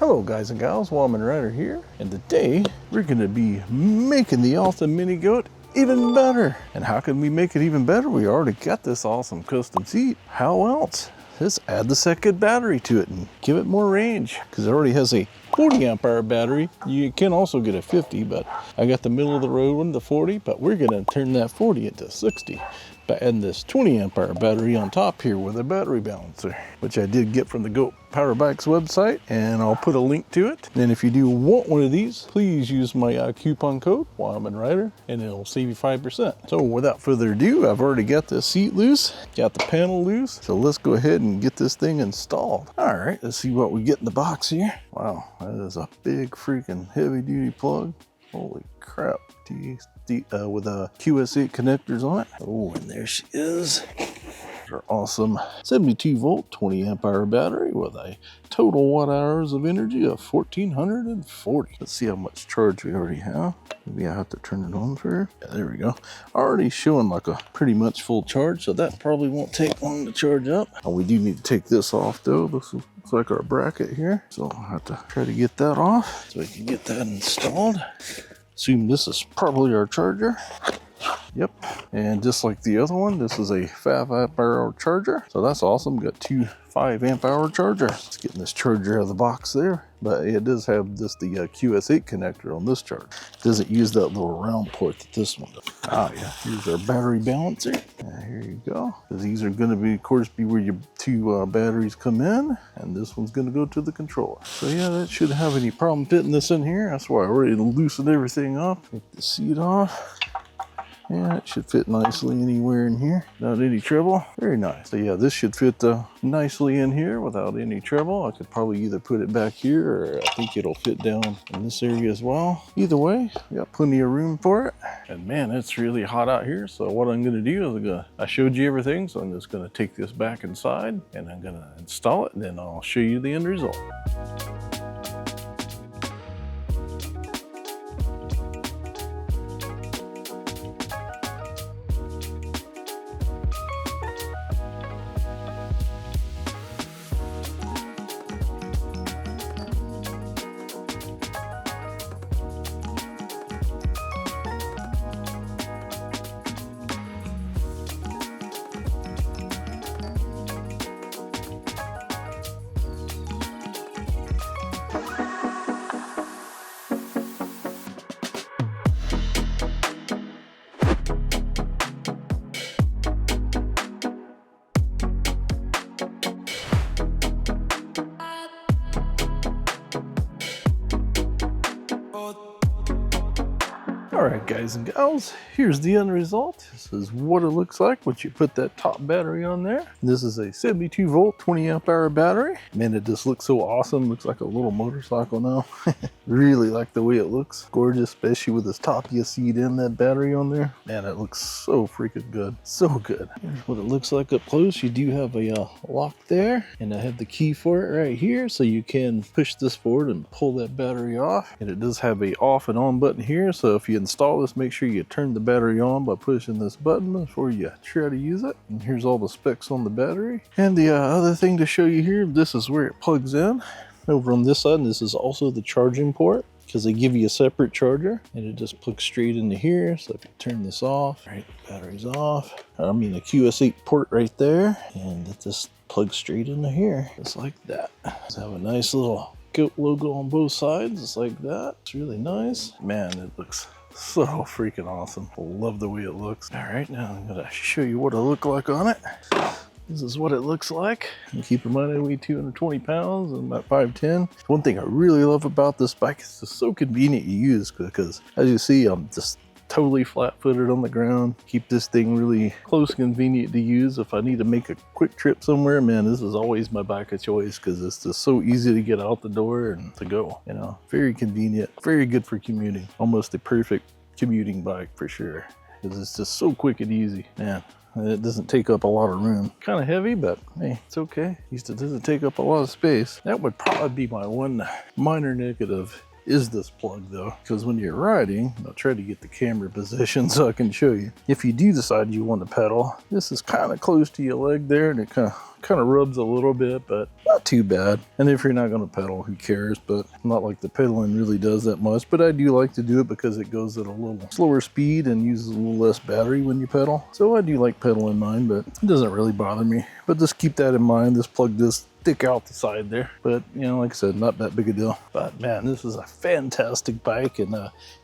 Hello guys and gals, Wallman Rider here, and today we're going to be making the awesome mini goat even better. And how can we make it even better? We already got this awesome custom seat. How else? Let's add the second battery to it and give it more range, because it already has a 40 amp hour battery. You can also get a 50, but I got the middle of the road one, the 40, but we're going to turn that 40 into 60 by adding this 20 amp hour battery on top here with a battery balancer, which I did get from the Goat Power Bikes website, and I'll put a link to it. And if you do want one of these, please use my coupon code Wallman Rider, and it'll save you 5%. So without further ado, I've already got the seat loose, got the panel loose, so let's go ahead and get this thing installed. All right, let's see what we get in the box here. Wow, that is a big freaking heavy duty plug. Holy crap. With QS8 connectors on it. Oh, and there she is. Our awesome 72 volt 20 amp hour battery with a total watt hours of energy of 1440. Let's see how much charge we already have. Maybe I have to turn it on first. Yeah, there we go. Already showing like a pretty much full charge, so that probably won't take long to charge up. And we do need to take this off though. This looks like our bracket here, so I'll have to try to get that off so we can get that installed. Assume this is probably our charger. Yep, and just like the other one, this is a 5 amp hour charger, so that's awesome. Got two 5 amp hour chargers. It's getting this charger out of the box there, but it does have the QS8 connector on this charger. It doesn't use that little round port that this one does. Ah yeah, here's our battery balancer. Here you go. These are going to be, of course, where your two batteries come in, and this one's going to go to the controller. So yeah, that shouldn't have any problem fitting this in here. That's why I already loosened everything off. Take the seat off. Yeah, it should fit nicely anywhere in here without any trouble. Very nice. So yeah, this should fit nicely in here without any trouble. I could probably either put it back here, or I think it'll fit down in this area as well. Either way, we got plenty of room for it. And man, it's really hot out here. So what I'm gonna do is I showed you everything, so I'm just gonna take this back inside and I'm gonna install it, and then I'll show you the end result. Alright guys and gals, here's the end result. This is what it looks like once you put that top battery on there. This is a 72 volt 20 amp hour battery. Man, it just looks so awesome. Looks like a little motorcycle now. Really like the way it looks. Gorgeous, especially with this top seat and that battery on there. Man, it looks so freaking good. So good. Here's what it looks like up close. You do have a lock there, and I have the key for it right here, so you can push this forward and pull that battery off. And it does have a off and on button here, so if you install this, make sure you turn the battery on by pushing this button before you try to use it. And here's all the specs on the battery. And the other thing to show you here, this is where it plugs in. Over on this side, this is also the charging port, because they give you a separate charger, and it just plugs straight into here. So if you turn this off, right, battery's off. I mean the QS8 port right there, and it just plugs straight into here, just like that. Just have a nice little Goat logo on both sides, just like that. It's really nice. Man, it looks so freaking awesome. I love the way it looks. All right, now I'm gonna show you what it looks like on it. This is what it looks like. And keep in mind I weigh 220 pounds and about 5'10". One thing I really love about this bike is it's so convenient to use, because as you see, I'm just totally flat-footed on the ground. Keep this thing really close, convenient to use. If I need to make a quick trip somewhere, man, this is always my bike of choice, because it's just so easy to get out the door and to go. You know, very convenient, very good for commuting. Almost the perfect commuting bike for sure, because it's just so quick and easy. Man, it doesn't take up a lot of room. Kind of heavy, but hey, it's okay. At least it doesn't take up a lot of space. That would probably be my one minor negative, is this plug though, because when you're riding, I'll try to get the camera position so I can show you. If you do decide you want to pedal, this is kind of close to your leg there, and it kind of rubs a little bit, but not too bad. And if you're not going to pedal, who cares? But not like the pedaling really does that much, but I do like to do it because it goes at a little slower speed and uses a little less battery when you pedal. So I do like pedaling mine, but it doesn't really bother me. But just keep that in mind. This plug does stick out the side there, but you know, like I said, not that big a deal. But man, this is a fantastic bike, and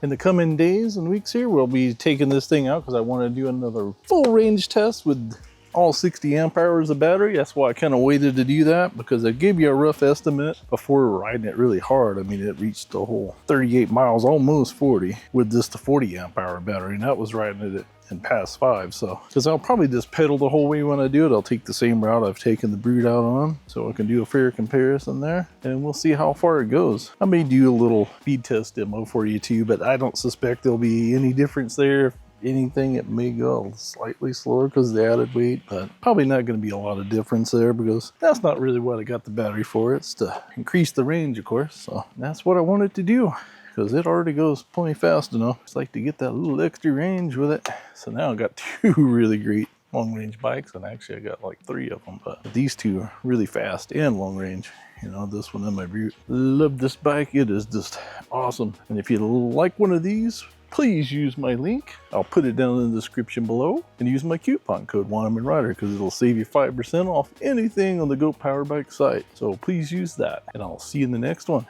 in the coming days and weeks here, we'll be taking this thing out because I want to do another full range test with all 60 amp hours of battery. That's why I kind of waited to do that, because I gave you a rough estimate before riding it really hard. I mean, it reached the whole 38 miles, almost 40, with just the 40 amp hour battery, and that was riding it in past 5. So, because I'll probably just pedal the whole way when I do it. I'll take the same route I've taken the Brute out on, so I can do a fair comparison there, and we'll see how far it goes. I may do a little speed test demo for you too, but I don't suspect there'll be any difference there. Anything, it may go slightly slower because of the added weight, but probably not going to be a lot of difference there, because that's not really what I got the battery for. It's to increase the range, of course. So that's what I wanted to do, because it already goes plenty fast enough. It's like to get that little extra range with it. So now I got 2 really great long range bikes, and actually I got like 3 of them, but these 2 are really fast and long range. You know, this one and my Brute. Love this bike. It is just awesome. And if you like one of these, please use my link. I'll put it down in the description below, and use my coupon code WANTEMANRIDER, because it'll save you 5% off anything on the Goat Power Bike site. So please use that, and I'll see you in the next one.